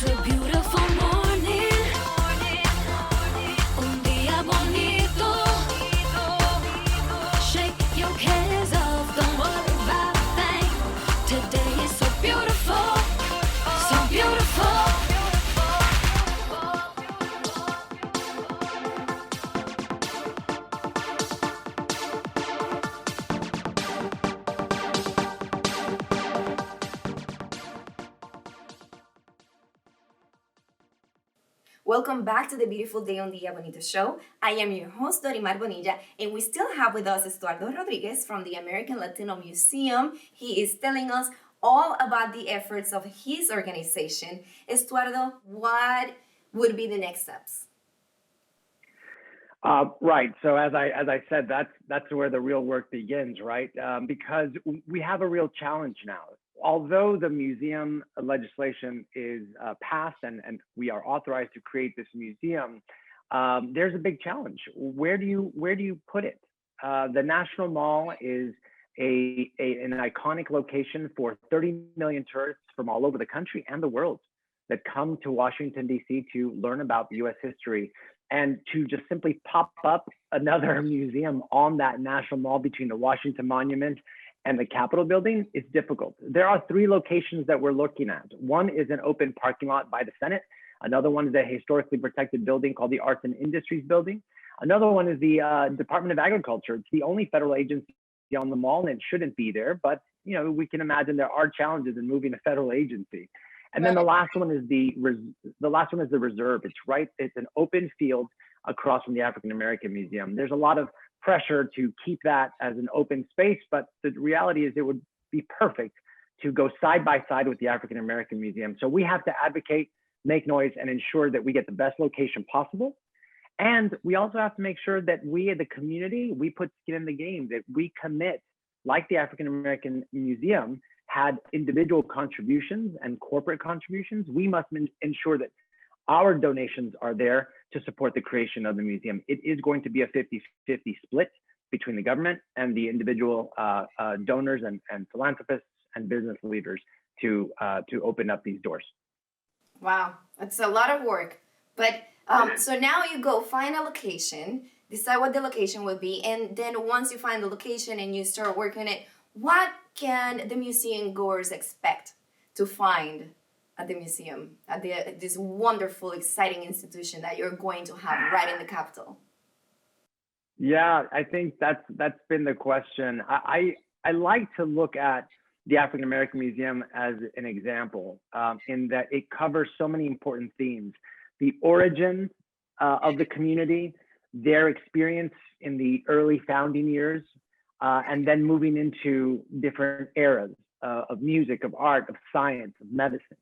It's a beautiful morning. Un día bonito. Shake your cares off, don't worry about a thing. Today is so beautiful, so beautiful. Welcome back to the Beautiful Day on Dia Bonito show. I am your host, Dorimar Bonilla, and we still have with us Estuardo Rodriguez from the American Latino Museum. He is telling us all about the efforts of his organization. Estuardo, what would be the next steps? Right. So as I said, that's where the real work begins, right? Because we have a real challenge now. Although the museum legislation is passed and we are authorized to create this museum, there's a big challenge. Where do you put it? The National Mall is an iconic location for 30 million tourists from all over the country and the world that come to Washington, D.C. to learn about U.S. history. And to just simply pop up another museum on that National Mall between the Washington Monument and the Capitol building is difficult. There are 3 locations that we're looking at. One is an open parking lot by the Senate. Another one is a historically protected building called the Arts and Industries Building. Another one is the Department of Agriculture. It's the only federal agency on the mall, and it shouldn't be there, but we can imagine there are challenges in moving a federal agency. And then the last one is the reserve. It's an open field across from the African American Museum. There's a lot of pressure to keep that as an open space, but the reality is it would be perfect to go side by side with the African American Museum. So we have to advocate, make noise, and ensure that we get the best location possible. And we also have to make sure that we as a community, we put skin in the game, that we commit, like the African American Museum had individual contributions and corporate contributions. We must ensure that our donations are there to support the creation of the museum. It is going to be a 50-50 split between the government and the individual donors and philanthropists and business leaders to open up these doors. Wow, that's a lot of work. But so now you go find a location, decide what the location will be, and then once you find the location and you start working on it, what can the museum goers expect to find at the museum, at this wonderful, exciting institution that you're going to have right in the Capitol? Yeah, I think that's been the question. I like to look at the African American Museum as an example in that it covers so many important themes: the origin of the community, their experience in the early founding years, and then moving into different eras of music, of art, of science, of medicine.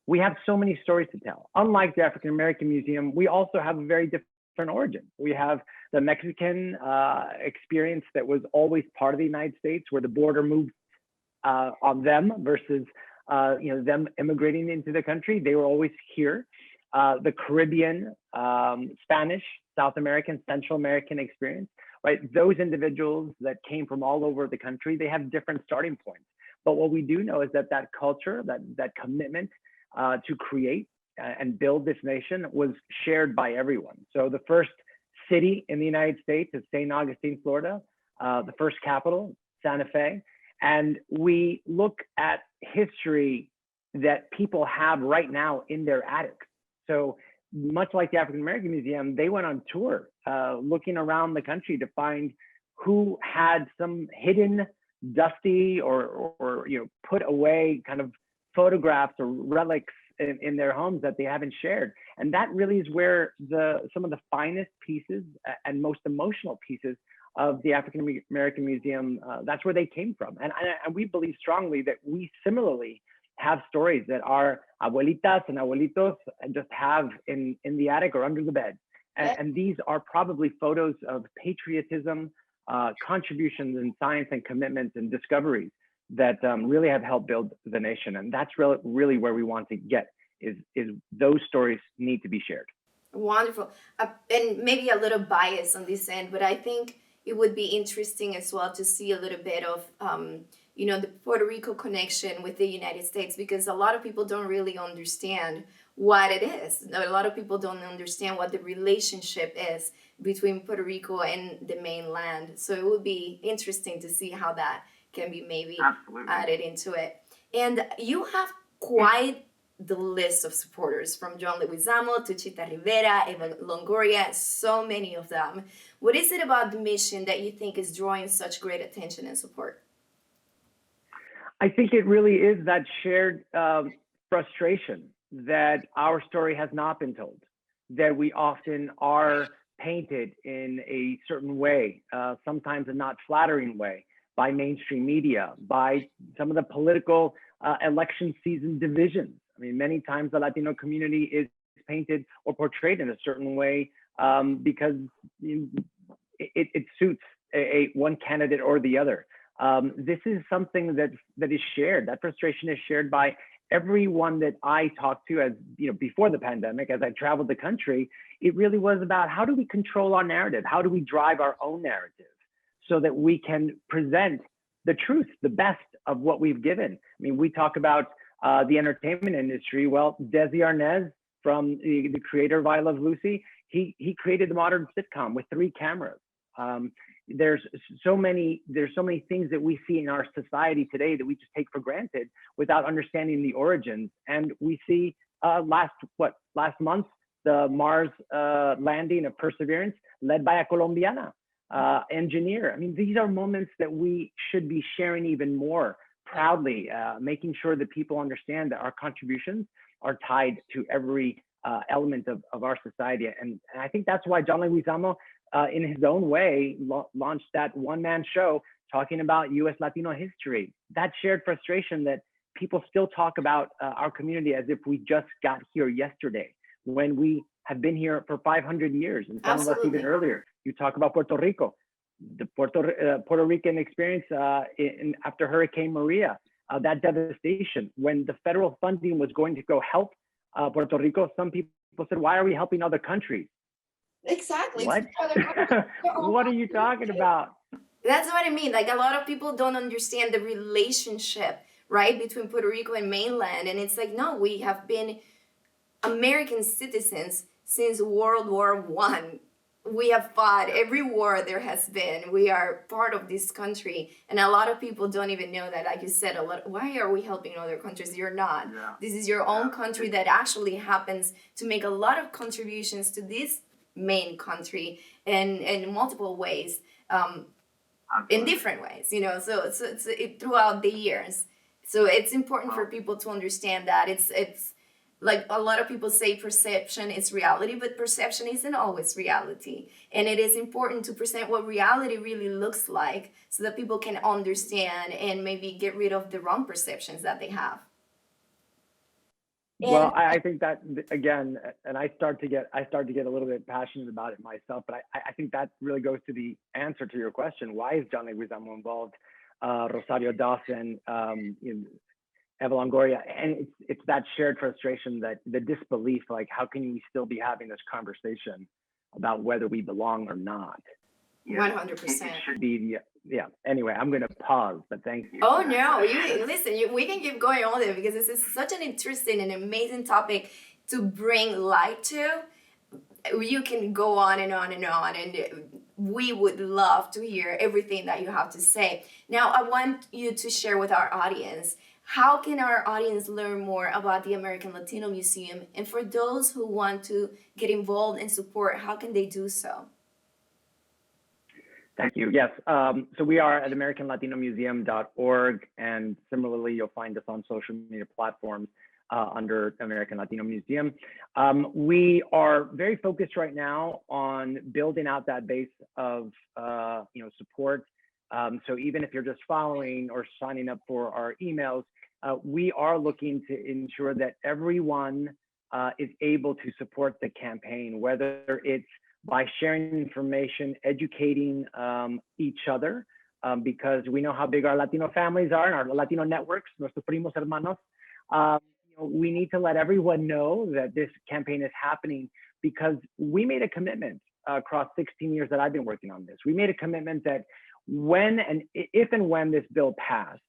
We have so many stories to tell. Unlike the African American Museum, we also have a very different origin. We have the Mexican experience that was always part of the United States, where the border moved on them versus them immigrating into the country. They were always here. The Caribbean, Spanish, South American, Central American experience, right? Those individuals that came from all over the country, they have different starting points. But what we do know is that culture, that commitment to create and build this nation was shared by everyone. So the first city in the United States is St. Augustine, Florida, the first capital, Santa Fe. And we look at history that people have right now in their attics. So much like the African American Museum, they went on tour looking around the country to find who had some hidden, dusty or put away kind of photographs or relics in their homes that they haven't shared. And that really is where some of the finest pieces and most emotional pieces of the African American Museum, that's where they came from. And we believe strongly that we similarly have stories that our abuelitas and abuelitos just have in the attic or under the bed. And these are probably photos of patriotism, contributions in science and commitments and discoveries that really have helped build the nation. And that's really where we want to get, is those stories need to be shared. Wonderful. And maybe a little bias on this end, but I think it would be interesting as well to see a little bit of, the Puerto Rico connection with the United States, because a lot of people don't really understand what it is. A lot of people don't understand what the relationship is between Puerto Rico and the mainland. So it would be interesting to see how that can be maybe added into it. And you have quite the list of supporters, from John Leguizamo to Chita Rivera, Eva Longoria, so many of them. What is it about the mission that you think is drawing such great attention and support? I think it really is that shared frustration that our story has not been told, that we often are painted in a certain way, sometimes a not flattering way, by mainstream media, by some of the political election season divisions. I mean, many times the Latino community is painted or portrayed in a certain way because it suits one candidate or the other. This is something that is shared. That frustration is shared by everyone that I talked to, as before the pandemic, as I traveled the country. It really was about, how do we control our narrative? How do we drive our own narrative so that we can present the truth, the best of what we've given? I mean, we talk about the entertainment industry. Well, Desi Arnaz, from the creator of I Love Lucy, he created the modern sitcom with 3 cameras. There's so many things that we see in our society today that we just take for granted without understanding the origins. And we see last month, the Mars landing of Perseverance, led by a Colombiana engineer. I mean, these are moments that we should be sharing even more proudly, making sure that people understand that our contributions are tied to every element of our society. And I think that's why John Leguizamo, in his own way, launched that one-man show talking about U.S. Latino history. That shared frustration that people still talk about our community as if we just got here yesterday, when we have been here for 500 years, and some of us even earlier. You talk about Puerto Rico, the Puerto Rican experience after Hurricane Maria, that devastation. When the federal funding was going to go help Puerto Rico, some people said, why are we helping other countries? Exactly. What? What are you talking about? That's what I mean. Like, a lot of people don't understand the relationship, right, between Puerto Rico and mainland. And it's like, no, we have been American citizens since World War I. We have fought every war there has been. We are part of this country. And a lot of people don't even know that. Like you said, why are we helping other countries? You're not. Yeah. This is your own country that actually happens to make a lot of contributions to this main country in multiple ways, in different ways, so it's throughout the years. So it's important for people to understand that it's like, a lot of people say perception is reality, but perception isn't always reality. And it is important to present what reality really looks like so that people can understand and maybe get rid of the wrong perceptions that they have. Well, I think that, again, and I start to get a little bit passionate about it myself, but I think that really goes to the answer to your question. Why is John Leguizamo involved? Rosario Dawson, Eva Longoria, and it's that shared frustration, that the disbelief, like, how can we still be having this conversation about whether we belong or not? 100%. It should be Anyway, I'm going to pause, but thank you. Oh no, we can keep going on there, because this is such an interesting and amazing topic to bring light to. You can go on and on and on, and we would love to hear everything that you have to say. Now, I want you to share with our audience, how can our audience learn more about the American Latino Museum? And for those who want to get involved and support, how can they do so? Thank you. Yes. So we are at AmericanLatinoMuseum.org, and similarly, you'll find us on social media platforms under American Latino Museum. We are very focused right now on building out that base of support. So even if you're just following or signing up for our emails, we are looking to ensure that everyone is able to support the campaign, whether it's by sharing information, educating each other, because we know how big our Latino families are and our Latino networks, nuestros primos hermanos. We need to let everyone know that this campaign is happening, because we made a commitment across 16 years that I've been working on this. We made a commitment that if and when this bill passed,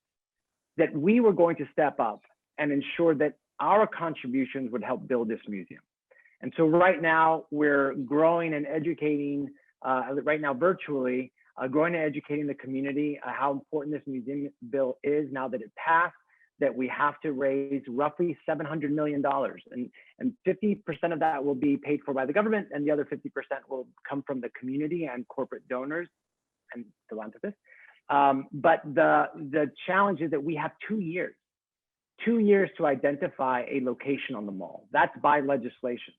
that we were going to step up and ensure that our contributions would help build this museum. And so right now we're growing and educating, right now virtually, growing and educating the community how important this museum bill is now that it passed, that we have to raise roughly $700 million. And 50% of that will be paid for by the government, and the other 50% will come from the community and corporate donors and philanthropists. But the challenge is that we have 2 years to identify a location on the mall. That's by legislation.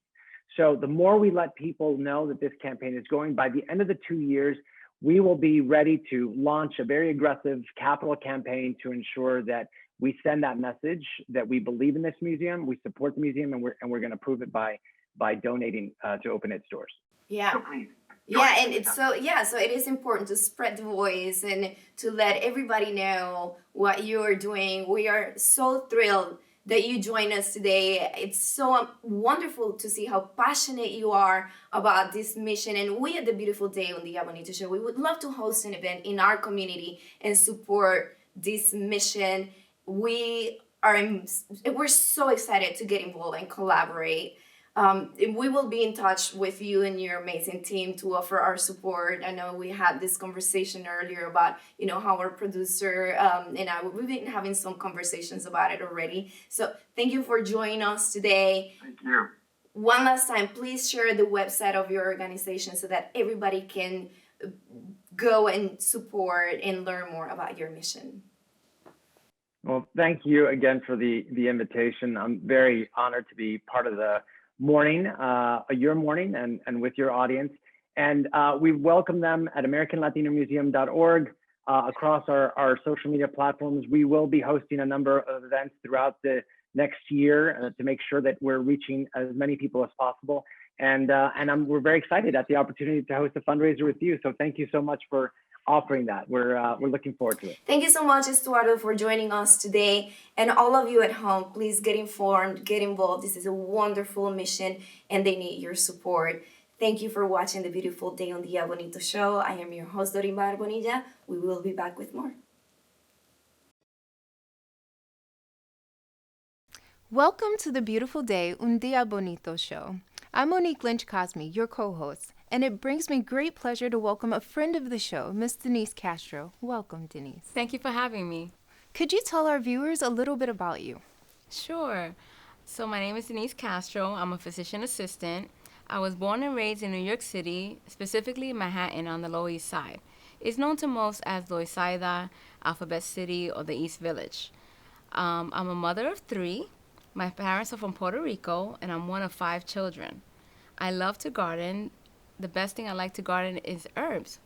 So the more we let people know that this campaign is going, by the end of the 2 years, we will be ready to launch a very aggressive capital campaign to ensure that we send that message that we believe in this museum, we support the museum, and we're going to prove it by donating to open its doors. Yeah. Yeah, and it's so it is important to spread the voice and to let everybody know what you're doing. We are so thrilled that you join us today. It's so wonderful to see how passionate you are about this mission. And we at the Beautiful Day on the Bonito Show, we would love to host an event in our community and support this mission. We're so excited to get involved and collaborate. We will be in touch with you and your amazing team to offer our support. I know we had this conversation earlier about, how our producer and we've been having some conversations about it already. So thank you for joining us today. Thank you. One last time, please share the website of your organization so that everybody can go and support and learn more about your mission. Well, thank you again for the invitation. I'm very honored to be part of the morning, your morning, and with your audience. And we welcome them at AmericanLatinoMuseum.org, across our social media platforms. We will be hosting a number of events throughout the next year to make sure that we're reaching as many people as possible. And we're very excited at the opportunity to host a fundraiser with you. So thank you so much for offering that. We're looking forward to it. Thank you so much, Estuardo, for joining us today. And all of you at home, please get informed, get involved. This is a wonderful mission and they need your support. Thank you for watching the Beautiful Day on the Bonito Show. I am your host, Dorimar Bonilla. We will be back with more. Welcome to the Beautiful Day Un Dia Bonito Show. I'm Monique Lynch-Cosme, your co-host, and it brings me great pleasure to welcome a friend of the show, Miss Denise Castro. Welcome, Denise. Thank you for having me. Could you tell our viewers a little bit about you? Sure. So my name is Denise Castro. I'm a physician assistant. I was born and raised in New York City, specifically Manhattan on the Lower East Side. It's known to most as Loisaida, Alphabet City, or the East Village. I'm a mother of 3. My parents are from Puerto Rico, and I'm one of 5 children. I love to garden. The best thing I like to garden is herbs.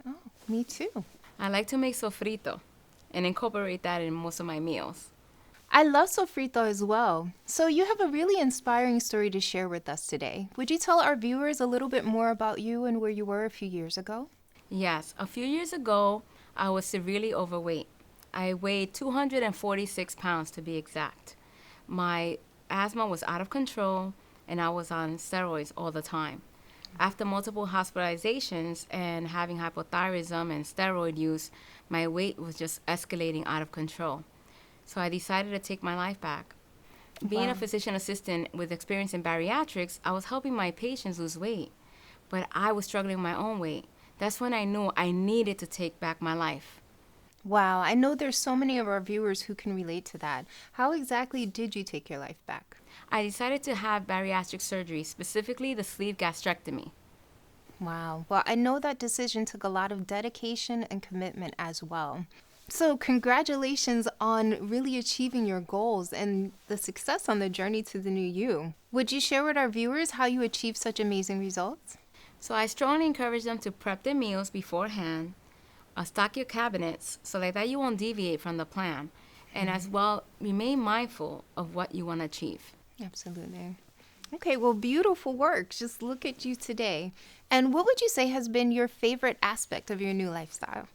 Oh, me too. I like to make sofrito and incorporate that in most of my meals. I love sofrito as well. So you have a really inspiring story to share with us today. Would you tell our viewers a little bit more about you and where you were a few years ago? Yes, a few years ago, I was severely overweight. I weighed 246 pounds to be exact. My asthma was out of control, and I was on steroids all the time. After multiple hospitalizations and having hypothyroidism and steroid use, my weight was just escalating out of control. So I decided to take my life back. Being a physician assistant with experience in bariatrics, I was helping my patients lose weight, but I was struggling with my own weight. That's when I knew I needed to take back my life. Wow, I know there's so many of our viewers who can relate to that. How exactly did you take your life back? I decided to have bariatric surgery, specifically the sleeve gastrectomy. Wow. Well, I know that decision took a lot of dedication and commitment as well. So congratulations on really achieving your goals and the success on the journey to the new you. Would you share with our viewers how you achieved such amazing results? So I strongly encourage them to prep their meals beforehand, stock your cabinets so that you won't deviate from the plan, and as well, remain mindful of what you want to achieve. Absolutely. Okay, well, beautiful work. Just look at you today. And what would you say has been your favorite aspect of your new lifestyle?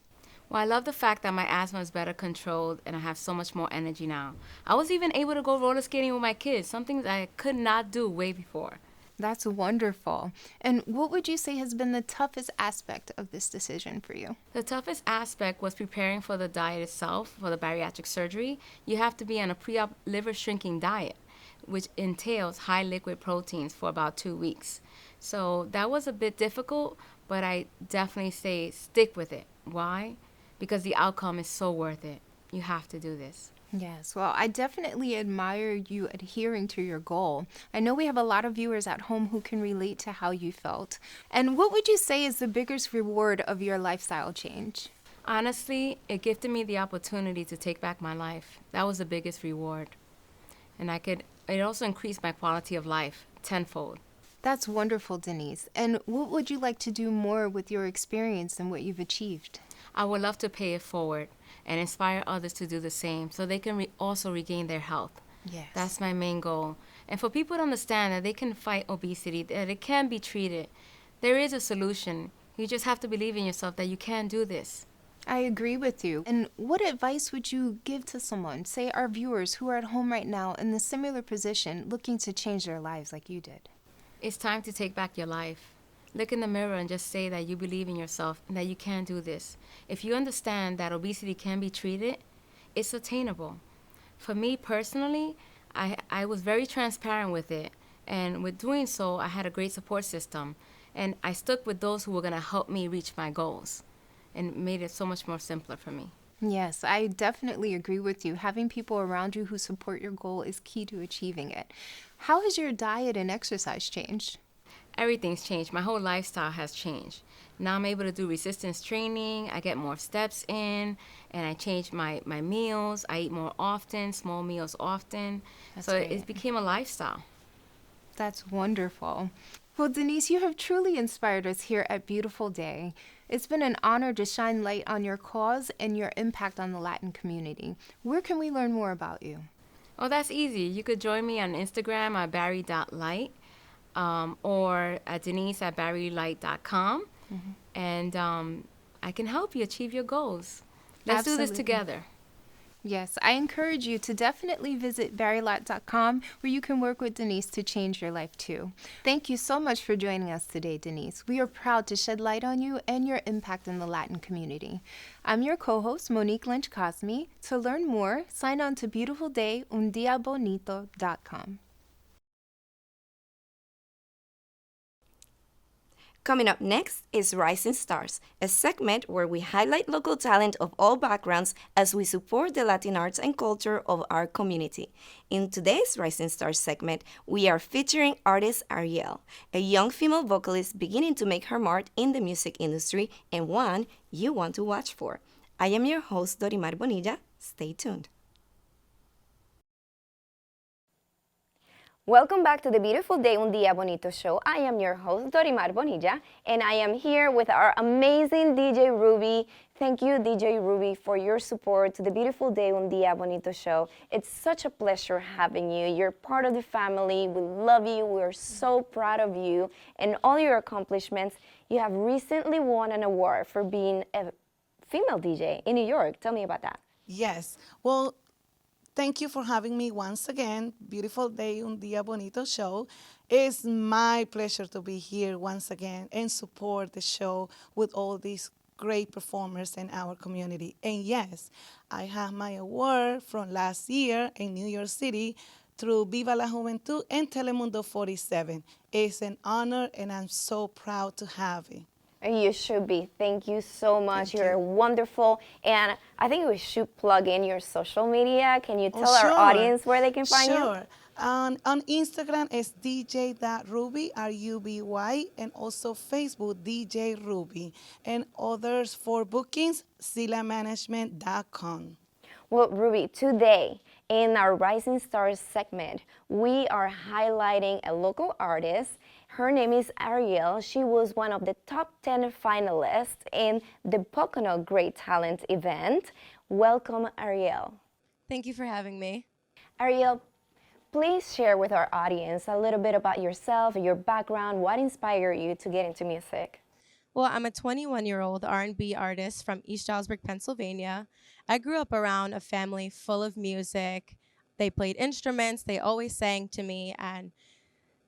Well, I love the fact that my asthma is better controlled and I have so much more energy now. I was even able to go roller skating with my kids, something that I could not do way before. That's wonderful. And what would you say has been the toughest aspect of this decision for you? The toughest aspect was preparing for the diet itself, for the bariatric surgery. You have to be on a pre-op liver shrinking diet, which entails high liquid proteins for about 2 weeks. So that was a bit difficult, but I definitely say stick with it. Why? Because the outcome is so worth it. You have to do this. Yes, well, I definitely admire you adhering to your goal. I know we have a lot of viewers at home who can relate to how you felt. And what would you say is the biggest reward of your lifestyle change? Honestly, it gifted me the opportunity to take back my life. That was the biggest reward. And it also increased my quality of life tenfold. That's wonderful, Denise. And what would you like to do more with your experience and what you've achieved? I would love to pay it forward and inspire others to do the same so they can also regain their health. Yes. That's my main goal. And for people to understand that they can fight obesity, that it can be treated. There is a solution. You just have to believe in yourself that you can do this. I agree with you. And what advice would you give to someone, say our viewers who are at home right now in a similar position looking to change their lives like you did? It's time to take back your life. Look in the mirror and just say that you believe in yourself and that you can do this. If you understand that obesity can be treated, it's attainable. For me personally, I was very transparent with it. And with doing so, I had a great support system. And I stuck with those who were going to help me reach my goals and made it so much more simpler for me. Yes, I definitely agree with you. Having people around you who support your goal is key to achieving it. How has your diet and exercise changed? Everything's changed. My whole lifestyle has changed. Now I'm able to do resistance training. I get more steps in, and I change my meals. I eat more often, small meals often. That's so great. it became a lifestyle. That's wonderful. Well, Denise, you have truly inspired us here at Beautiful Day. It's been an honor to shine light on your cause and your impact on the Latin community. Where can we learn more about you? Oh, that's easy. You could join me on Instagram at barry.light or at denise at barrylight.com. And I can help you achieve your goals. Let's do this Absolutely. together. Yes, I encourage you to definitely visit barrylot.com where you can work with Denise to change your life too. Thank you so much for joining us today, Denise. We are proud to shed light on you and your impact in the Latin community. I'm your co-host, Monique Lynch-Cosme. To learn more, sign on to beautifuldayundiabonito.com. Coming up next is Rising Stars, a segment where we highlight local talent of all backgrounds as we support the Latin arts and culture of our community. In today's Rising Stars segment, we are featuring artist Ariel, a young female vocalist beginning to make her mark in the music industry and one you want to watch for. I am your host, Dorimar Bonilla. Stay tuned. Welcome back to the Beautiful Day Un Día Bonito show. I am your host, Dorimar Bonilla, and I am here with our amazing DJ Ruby. Thank you, DJ Ruby, for your support to the Beautiful Day Un Día Bonito show. It's such a pleasure having you. You're part of the family. We love you. We're so proud of you and all your accomplishments. You have recently won an award for being a female DJ in New York. Tell me about that. Yes. Well, thank you for having me once again. Beautiful Day, Un Día Bonito show. It's my pleasure to be here once again and support the show with all these great performers in our community. And yes, I have my award from last year in New York City through Viva la Juventud and Telemundo 47. It's an honor and I'm so proud to have it. You should be. Thank you so much. Thank You're you. wonderful. And I think we should plug in your social media. Can you tell our Sure. audience where they can find you? Sure. On Instagram it's dj.ruby, R-U-B-Y, and also Facebook, DJ Ruby. And others for bookings, silamanagement.com. Well, Ruby, today in our Rising Stars segment, we are highlighting a local artist. Her name is Ariel. She was one of the top 10 finalists in the Pocono Great Talent event. Welcome, Ariel. Thank you for having me. Ariel, please share with our audience a little bit about yourself, your background, what inspired you to get into music. Well, I'm a 21-year-old R&B artist from East Stroudsburg, Pennsylvania. I grew up around a family full of music. They played instruments, they always sang to me, and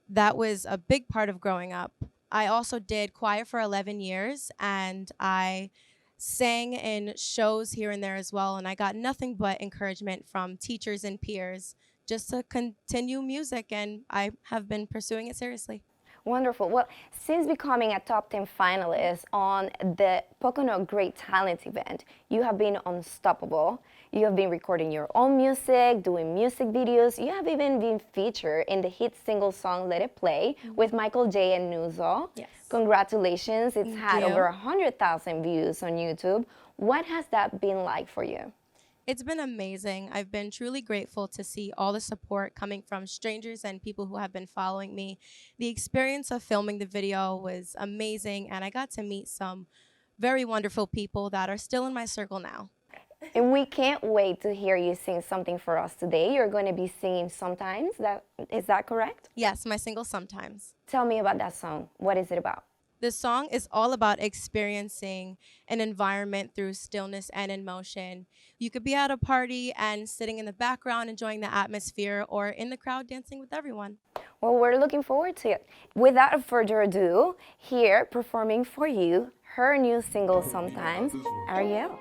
that was a big part of growing up. I also did choir for 11 years, and I sang in shows here and there as well, and I got nothing but encouragement from teachers and peers just to continue music, and I have been pursuing it seriously. Wonderful. Well, since becoming a top 10 finalist on the Pocono Great Talent event, you have been unstoppable. You have been recording your own music, doing music videos. You have even been featured in the hit single song Let It Play with Michael J. and Nuzo. Yes. Congratulations. It's had you. over 100,000 views on YouTube. What has that been like for you? It's been amazing. I've been truly grateful to see all the support coming from strangers and people who have been following me. The experience of filming the video was amazing, and I got to meet some very wonderful people that are still in my circle now. And we can't wait to hear you sing something for us today. You're going to be singing Sometimes. Is that correct? Yes, my single Sometimes. Tell me about that song. What is it about? This song is all about experiencing an environment through stillness and in motion. You could be at a party and sitting in the background enjoying the atmosphere, or in the crowd dancing with everyone. Well, we're looking forward to it. Without further ado, here performing for you her new single Sometimes, Ariel.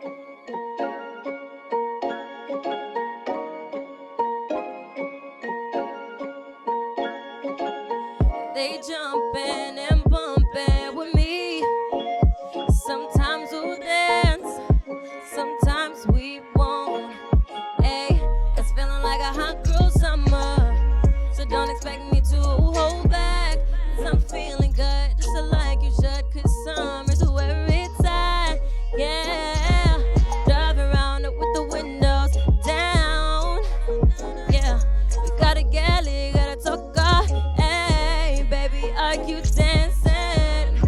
They jumping and bumping with me. Sometimes we'll dance, sometimes we won't. Hey, it's feeling like a hot girl summer, so don't expect me to hold back, 'cause I'm feeling good, just like you should, 'cause summer's where it's at. Yeah, drive around with the windows down. Yeah, we gotta get it, gotta talk. Are you dancing?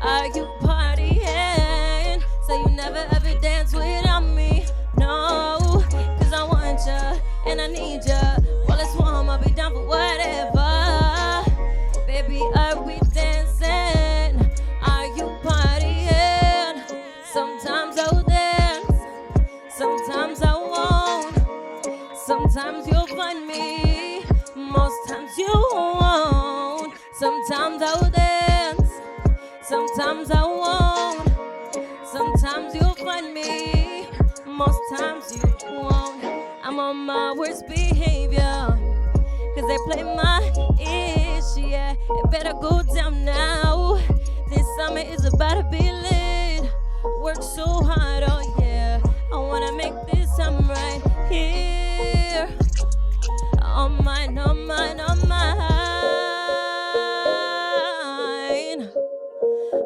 Are you partying? So you never ever dance without me? No, 'cause I want ya and I need ya. Well, it's warm, I'll be down for whatever. Baby, are we dancing? Are you partying? Sometimes I'll dance, sometimes I won't. Sometimes you'll find me, most times you won't. Sometimes I'll dance, sometimes I won't. Sometimes you'll find me, most times you won't. I'm on my worst behavior, 'cause they play my ish, yeah. It better go down now. This summer is about to be lit. Work so hard, oh yeah. I wanna make this time right here. On mine, on mine, on mine.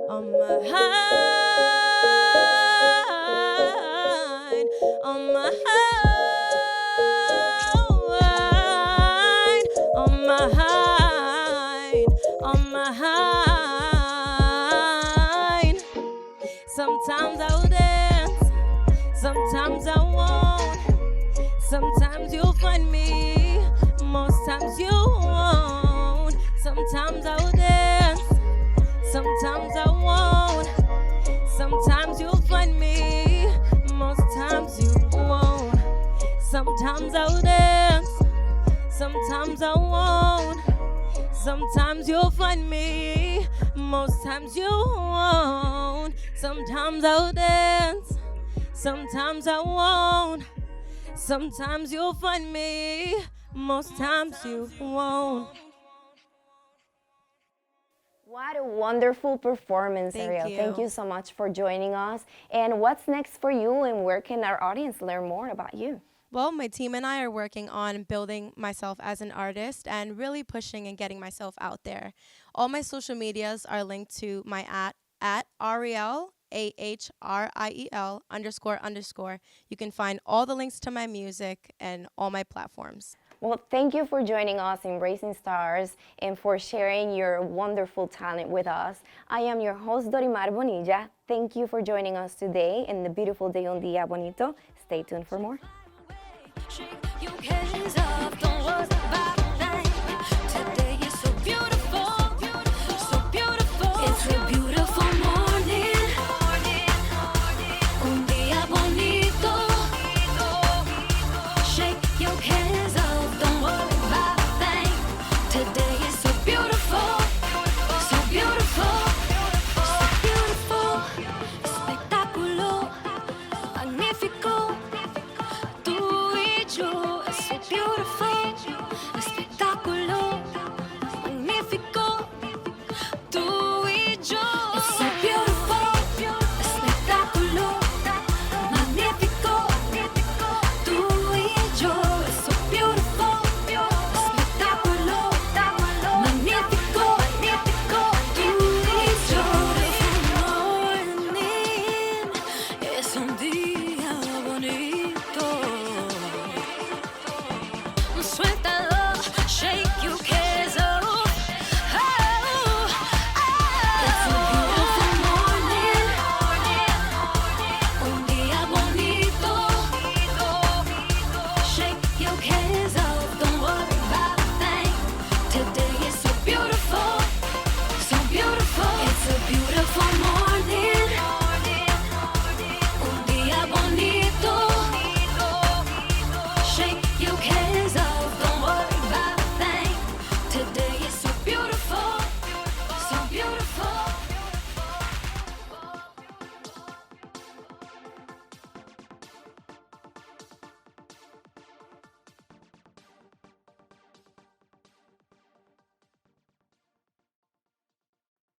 On my hide, on my hide, on my hide, on my hide. Sometimes I'll dance, sometimes I won't. Sometimes you'll find me, most times you won't. Sometimes I'll dance, sometimes I won't. Sometimes you'll find me, most times you won't. Sometimes I'll dance, sometimes I won't. Sometimes you'll find me, most times you won't. Sometimes I'll dance, sometimes I won't. Sometimes you'll find me, most times you won't. What a wonderful performance, Thank Ariel. you. Thank you so much for joining us. And what's next for you, and where can our audience learn more about you? Well, my team and I are working on building myself as an artist and really pushing and getting myself out there. All my social medias are linked to my at Ariel, AHRIEL __. You can find all the links to my music and all my platforms. Well, thank you for joining us in Raising Stars and for sharing your wonderful talent with us. I am your host, Dorimar Bonilla. Thank you for joining us today in the beautiful day on Dia Bonito. Stay tuned for more. Shake your hands up.